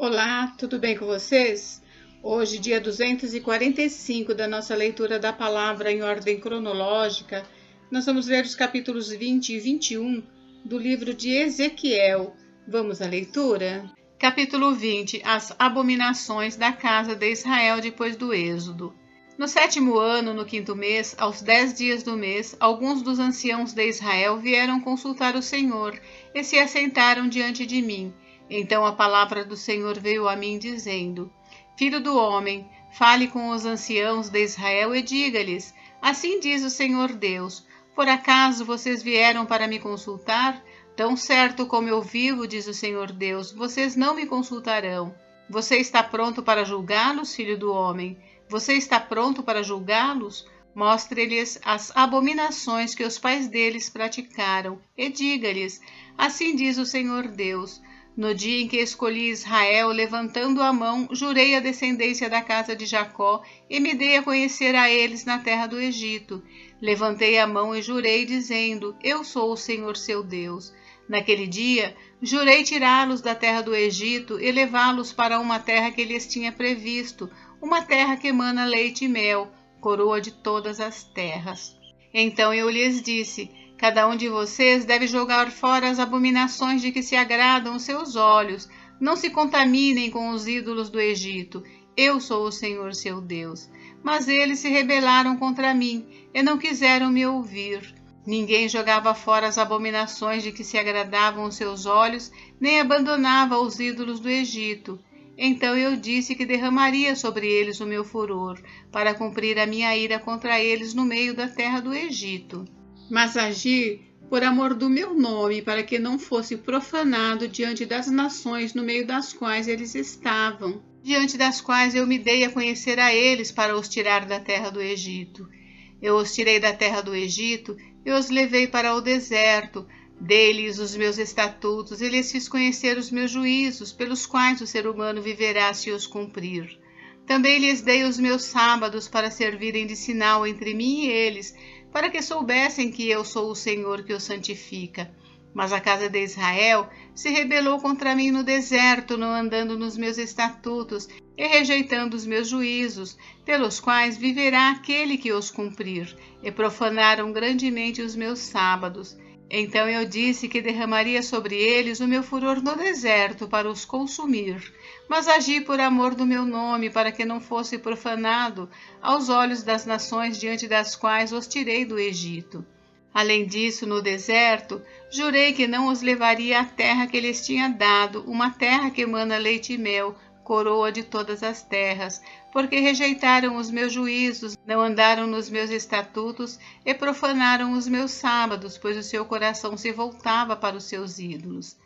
Olá, tudo bem com vocês? Hoje, dia 245 da nossa leitura da palavra em ordem cronológica, nós vamos ler os capítulos 20 e 21 do livro de Ezequiel. Vamos à leitura? Capítulo 20: As abominações da casa de Israel depois do Êxodo. No 7º ano, no 5º mês, aos 10 dias do mês, alguns dos anciãos de Israel vieram consultar o Senhor e se assentaram diante de mim. Então a palavra do Senhor veio a mim, dizendo: Filho do homem, fale com os anciãos de Israel e diga-lhes: Assim diz o Senhor Deus: Por acaso vocês vieram para me consultar? Tão certo como eu vivo, diz o Senhor Deus, vocês não me consultarão. Você está pronto para julgá-los, filho do homem? Você está pronto para julgá-los? Mostre-lhes as abominações que os pais deles praticaram e diga-lhes: Assim diz o Senhor Deus: No dia em que escolhi Israel, levantando a mão, jurei a descendência da casa de Jacó e me dei a conhecer a eles na terra do Egito. Levantei a mão e jurei, dizendo: Eu sou o Senhor seu Deus. Naquele dia, jurei tirá-los da terra do Egito e levá-los para uma terra que lhes tinha previsto, uma terra que emana leite e mel, coroa de todas as terras. Então eu lhes disse: Cada um de vocês deve jogar fora as abominações de que se agradam os seus olhos. Não se contaminem com os ídolos do Egito. Eu sou o Senhor seu Deus. Mas eles se rebelaram contra mim e não quiseram me ouvir. Ninguém jogava fora as abominações de que se agradavam os seus olhos, nem abandonava os ídolos do Egito. Então eu disse que derramaria sobre eles o meu furor, para cumprir a minha ira contra eles no meio da terra do Egito. Mas agi por amor do meu nome, para que não fosse profanado diante das nações no meio das quais eles estavam, diante das quais eu me dei a conhecer a eles para os tirar da terra do Egito. Eu os tirei da terra do Egito e os levei para o deserto. Dei-lhes os meus estatutos e lhes fiz conhecer os meus juízos, pelos quais o ser humano viverá se os cumprir. Também lhes dei os meus sábados para servirem de sinal entre mim e eles, para que soubessem que eu sou o Senhor que os santifica. Mas a casa de Israel se rebelou contra mim no deserto, não andando nos meus estatutos e rejeitando os meus juízos, pelos quais viverá aquele que os cumprir, e profanaram grandemente os meus sábados. Então eu disse que derramaria sobre eles o meu furor no deserto para os consumir, mas agi por amor do meu nome, para que não fosse profanado aos olhos das nações diante das quais os tirei do Egito. Além disso, no deserto, jurei que não os levaria à terra que lhes tinha dado, uma terra que emana leite e mel, coroa de todas as terras, porque rejeitaram os meus juízos, não andaram nos meus estatutos e profanaram os meus sábados, pois o seu coração se voltava para os seus ídolos.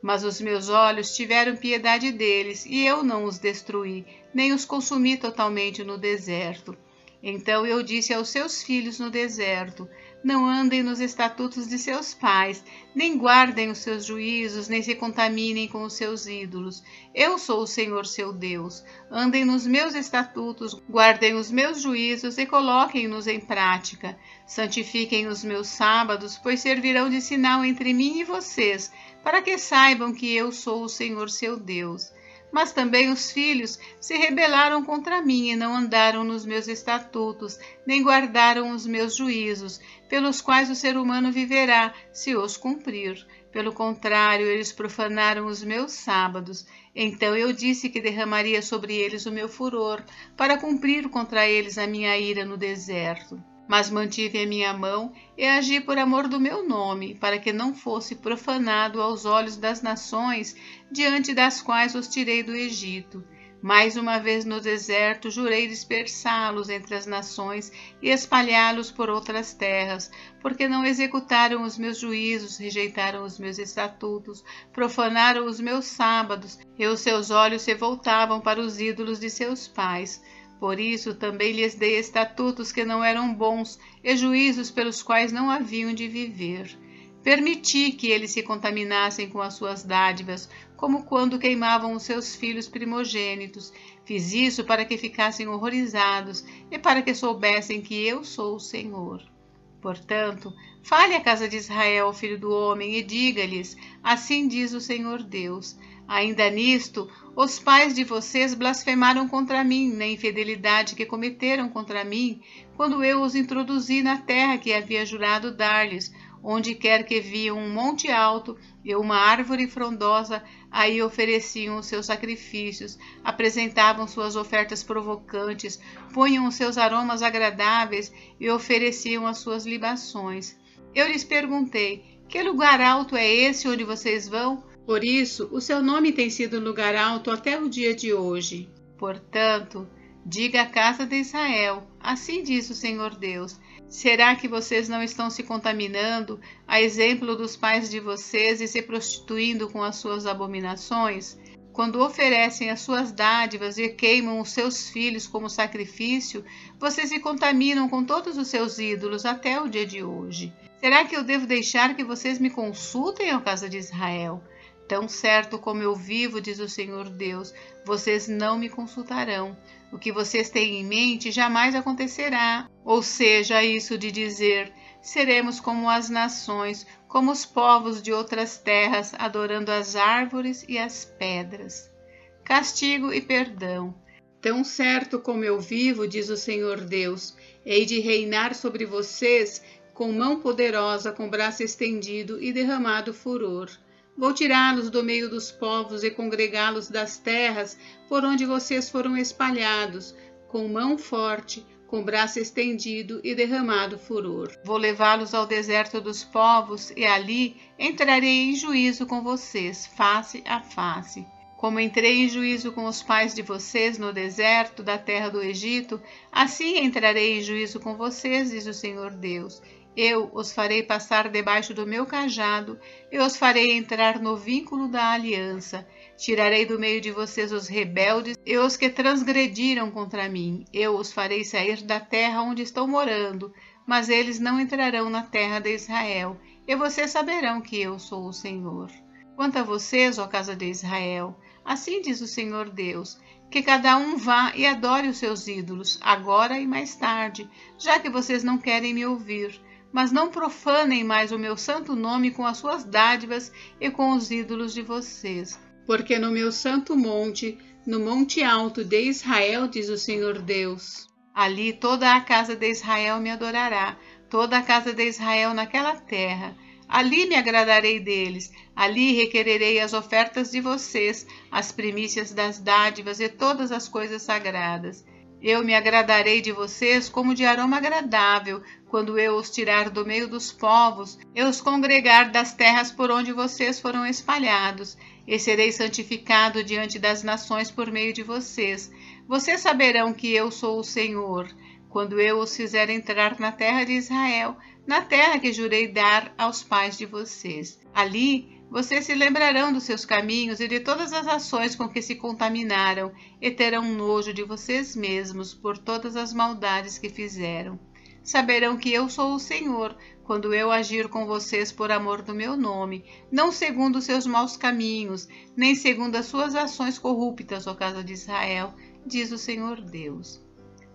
Mas os meus olhos tiveram piedade deles, e eu não os destruí, nem os consumi totalmente no deserto. Então eu disse aos seus filhos no deserto: Não andem nos estatutos de seus pais, nem guardem os seus juízos, nem se contaminem com os seus ídolos. Eu sou o Senhor seu Deus. Andem nos meus estatutos, guardem os meus juízos e coloquem-nos em prática. Santifiquem os meus sábados, pois servirão de sinal entre mim e vocês, para que saibam que eu sou o Senhor seu Deus. Mas também os filhos se rebelaram contra mim e não andaram nos meus estatutos, nem guardaram os meus juízos, pelos quais o ser humano viverá, se os cumprir. Pelo contrário, eles profanaram os meus sábados. Então eu disse que derramaria sobre eles o meu furor, para cumprir contra eles a minha ira no deserto. Mas mantive a minha mão e agi por amor do meu nome, para que não fosse profanado aos olhos das nações diante das quais os tirei do Egito. Mais uma vez no deserto jurei dispersá-los entre as nações e espalhá-los por outras terras, porque não executaram os meus juízos, rejeitaram os meus estatutos, profanaram os meus sábados, e os seus olhos se voltavam para os ídolos de seus pais. Por isso também lhes dei estatutos que não eram bons e juízos pelos quais não haviam de viver. Permiti que eles se contaminassem com as suas dádivas, como quando queimavam os seus filhos primogênitos. Fiz isso para que ficassem horrorizados e para que soubessem que eu sou o Senhor. Portanto, fale à casa de Israel, filho do homem, e diga-lhes: Assim diz o Senhor Deus: Ainda nisto, os pais de vocês blasfemaram contra mim, na infidelidade que cometeram contra mim, quando eu os introduzi na terra que havia jurado dar-lhes. Onde quer que viam um monte alto e uma árvore frondosa, aí ofereciam os seus sacrifícios, apresentavam suas ofertas provocantes, punham os seus aromas agradáveis e ofereciam as suas libações. Eu lhes perguntei: que lugar alto é esse onde vocês vão? Por isso, o seu nome tem sido lugar alto até o dia de hoje. Portanto, diga à casa de Israel: assim diz o Senhor Deus: será que vocês não estão se contaminando, a exemplo dos pais de vocês, e se prostituindo com as suas abominações? Quando oferecem as suas dádivas e queimam os seus filhos como sacrifício, vocês se contaminam com todos os seus ídolos até o dia de hoje. Será que eu devo deixar que vocês me consultem, ó casa de Israel? Tão certo como eu vivo, diz o Senhor Deus, vocês não me consultarão. O que vocês têm em mente jamais acontecerá. Ou seja, isso de dizer: seremos como as nações, como os povos de outras terras, adorando as árvores e as pedras. Castigo e perdão. Tão certo como eu vivo, diz o Senhor Deus, hei de reinar sobre vocês com mão poderosa, com braço estendido e derramado furor. Vou tirá-los do meio dos povos e congregá-los das terras por onde vocês foram espalhados, com mão forte, com braço estendido e derramado furor. Vou levá-los ao deserto dos povos e ali entrarei em juízo com vocês, face a face. Como entrei em juízo com os pais de vocês no deserto da terra do Egito, assim entrarei em juízo com vocês, diz o Senhor Deus. Eu os farei passar debaixo do meu cajado, e os farei entrar no vínculo da aliança. Tirarei do meio de vocês os rebeldes e os que transgrediram contra mim. Eu os farei sair da terra onde estão morando, mas eles não entrarão na terra de Israel, e vocês saberão que eu sou o Senhor. Quanto a vocês, ó casa de Israel, assim diz o Senhor Deus, que cada um vá e adore os seus ídolos, agora e mais tarde, já que vocês não querem me ouvir. Mas não profanem mais o meu santo nome com as suas dádivas e com os ídolos de vocês. Porque no meu santo monte, no monte alto de Israel, diz o Senhor Deus, ali toda a casa de Israel me adorará, toda a casa de Israel naquela terra. Ali me agradarei deles, ali requererei as ofertas de vocês, as primícias das dádivas e todas as coisas sagradas. Eu me agradarei de vocês como de aroma agradável, quando eu os tirar do meio dos povos, eu os congregar das terras por onde vocês foram espalhados, e serei santificado diante das nações por meio de vocês. Vocês saberão que eu sou o Senhor, quando eu os fizer entrar na terra de Israel, na terra que jurei dar aos pais de vocês. Ali vocês se lembrarão dos seus caminhos e de todas as ações com que se contaminaram, e terão nojo de vocês mesmos por todas as maldades que fizeram. Saberão que eu sou o Senhor, quando eu agir com vocês por amor do meu nome, não segundo os seus maus caminhos, nem segundo as suas ações corruptas, ó casa de Israel, diz o Senhor Deus.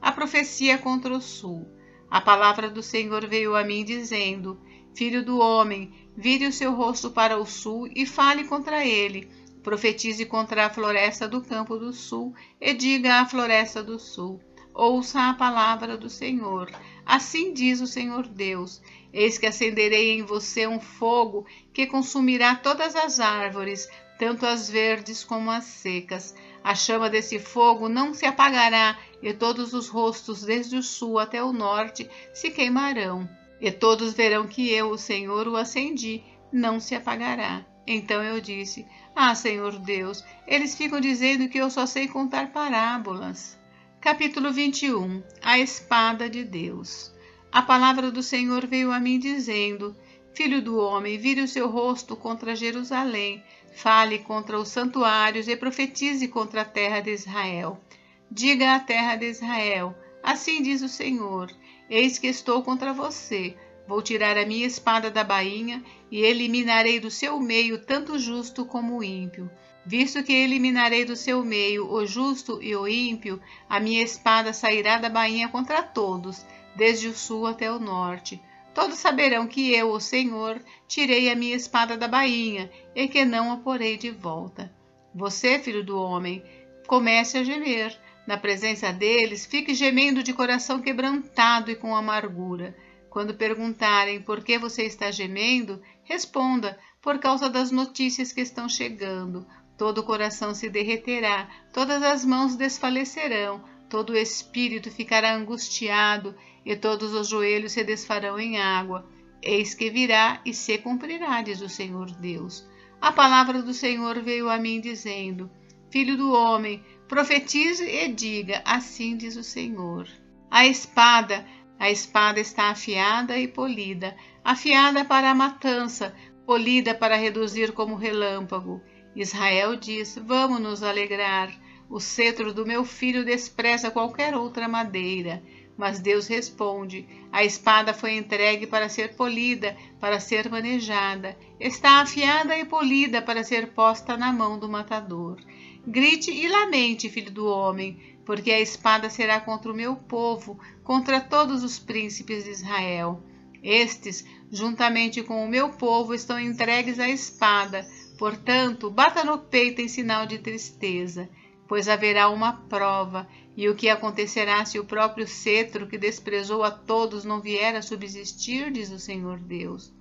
A profecia contra o sul. A palavra do Senhor veio a mim dizendo: Filho do homem, vire o seu rosto para o sul e fale contra ele. Profetize contra a floresta do campo do sul e diga à floresta do sul: ouça a palavra do Senhor. Assim diz o Senhor Deus: eis que acenderei em você um fogo que consumirá todas as árvores, tanto as verdes como as secas. A chama desse fogo não se apagará, e todos os rostos, desde o sul até o norte, se queimarão. E todos verão que eu, o Senhor, o acendi, não se apagará. Então eu disse: Ah, Senhor Deus, eles ficam dizendo que eu só sei contar parábolas. Capítulo 21. A espada de Deus. A palavra do Senhor veio a mim dizendo: Filho do homem, vire o seu rosto contra Jerusalém, fale contra os santuários e profetize contra a terra de Israel. Diga à terra de Israel: assim diz o Senhor: eis que estou contra você. Vou tirar a minha espada da bainha e eliminarei do seu meio tanto o justo como o ímpio. Visto que eliminarei do seu meio o justo e o ímpio, a minha espada sairá da bainha contra todos, desde o sul até o norte. Todos saberão que eu, o Senhor, tirei a minha espada da bainha e que não a porei de volta. Você, filho do homem, comece a gemer. Na presença deles, fique gemendo de coração quebrantado e com amargura. Quando perguntarem por que você está gemendo, responda: por causa das notícias que estão chegando. Todo o coração se derreterá, todas as mãos desfalecerão, todo o espírito ficará angustiado e todos os joelhos se desfarão em água. Eis que virá e se cumprirá, diz o Senhor Deus. A palavra do Senhor veio a mim dizendo: Filho do homem, profetize e diga, assim diz o Senhor. A espada está afiada e polida, afiada para a matança, polida para reduzir como relâmpago. Israel diz: vamos nos alegrar. O cetro do meu filho despreza qualquer outra madeira. Mas Deus responde: a espada foi entregue para ser polida, para ser manejada. Está afiada e polida para ser posta na mão do matador. Grite e lamente, filho do homem, porque a espada será contra o meu povo, contra todos os príncipes de Israel. Estes, juntamente com o meu povo, estão entregues à espada. Portanto, bata no peito em sinal de tristeza, pois haverá uma prova. E o que acontecerá se o próprio cetro que desprezou a todos não vier a subsistir, diz o Senhor Deus.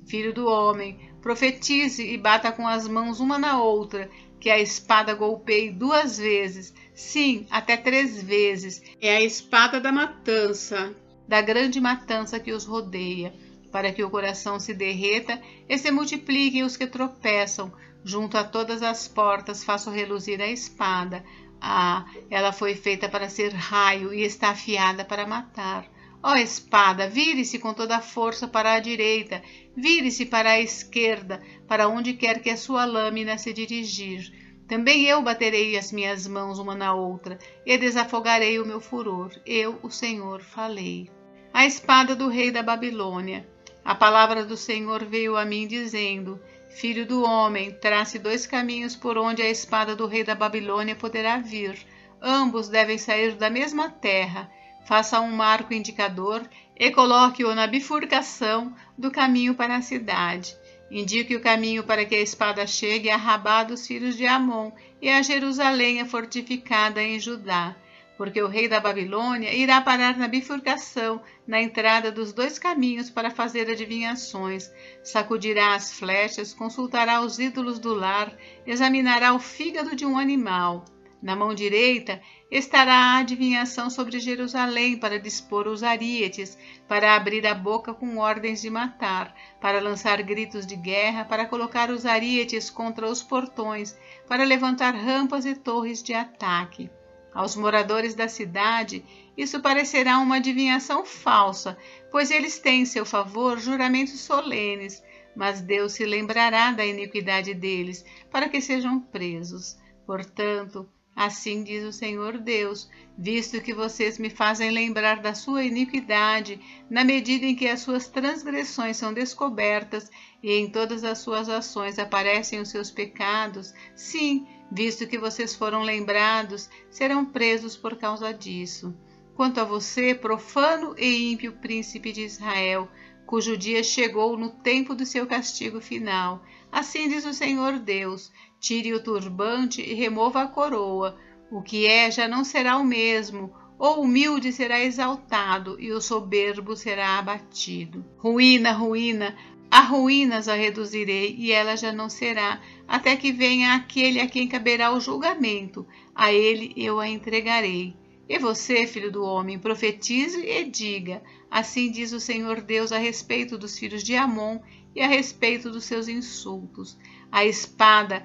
Filho do homem, profetize e bata com as mãos uma na outra, que a espada golpeie 2 vezes, sim, até 3 vezes. É a espada da matança, da grande matança que os rodeia, para que o coração se derreta e se multipliquem os que tropeçam. Junto a todas as portas faço reluzir a espada. Ah, ela foi feita para ser raio e está afiada para matar. Ó espada, vire-se com toda a força para a direita, vire-se para a esquerda, para onde quer que a sua lâmina se dirigir. Também eu baterei as minhas mãos uma na outra e desafogarei o meu furor. Eu, o Senhor, falei. A espada do rei da Babilônia. A palavra do Senhor veio a mim dizendo: Filho do homem, trace 2 caminhos por onde a espada do rei da Babilônia poderá vir. Ambos devem sair da mesma terra. Faça um marco indicador e coloque-o na bifurcação do caminho para a cidade. Indique o caminho para que a espada chegue a Rabá dos filhos de Amon e a Jerusalém fortificada em Judá. Porque o rei da Babilônia irá parar na bifurcação, na entrada dos 2 caminhos para fazer adivinhações. Sacudirá as flechas, consultará os ídolos do lar, examinará o fígado de um animal. Na mão direita estará a adivinhação sobre Jerusalém para dispor os arietes, para abrir a boca com ordens de matar, para lançar gritos de guerra, para colocar os arietes contra os portões, para levantar rampas e torres de ataque. Aos moradores da cidade, isso parecerá uma adivinhação falsa, pois eles têm em seu favor juramentos solenes, mas Deus se lembrará da iniquidade deles, para que sejam presos. Portanto, assim diz o Senhor Deus, visto que vocês me fazem lembrar da sua iniquidade, na medida em que as suas transgressões são descobertas e em todas as suas ações aparecem os seus pecados, sim, visto que vocês foram lembrados, serão presos por causa disso. Quanto a você, profano e ímpio príncipe de Israel, cujo dia chegou no tempo do seu castigo final, assim diz o Senhor Deus: tire o turbante e remova a coroa. O que é já não será o mesmo. O humilde será exaltado e o soberbo será abatido. Ruína, ruína, a ruínas a reduzirei e ela já não será, até que venha aquele a quem caberá o julgamento. A ele eu a entregarei. E você, filho do homem, profetize e diga: assim diz o Senhor Deus a respeito dos filhos de Amon e a respeito dos seus insultos. A espada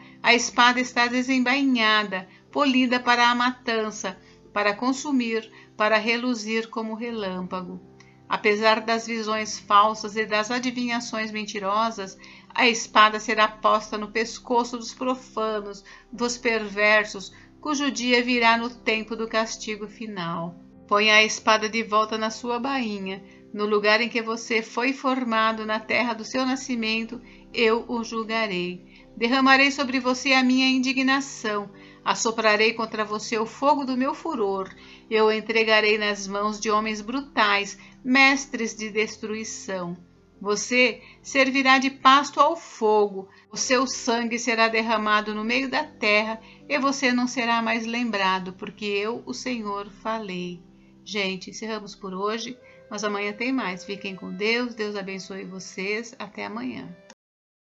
está desembainhada, polida para a matança, para consumir, para reluzir como relâmpago. Apesar das visões falsas e das adivinhações mentirosas, a espada será posta no pescoço dos profanos, dos perversos, cujo dia virá no tempo do castigo final. Ponha a espada de volta na sua bainha, no lugar em que você foi formado, na terra do seu nascimento, eu o julgarei. Derramarei sobre você a minha indignação, assoprarei contra você o fogo do meu furor, eu o entregarei nas mãos de homens brutais, mestres de destruição. Você servirá de pasto ao fogo, o seu sangue será derramado no meio da terra e você não será mais lembrado, porque eu, o Senhor, falei. Gente, encerramos por hoje, mas amanhã tem mais. Fiquem com Deus, Deus abençoe vocês. Até amanhã.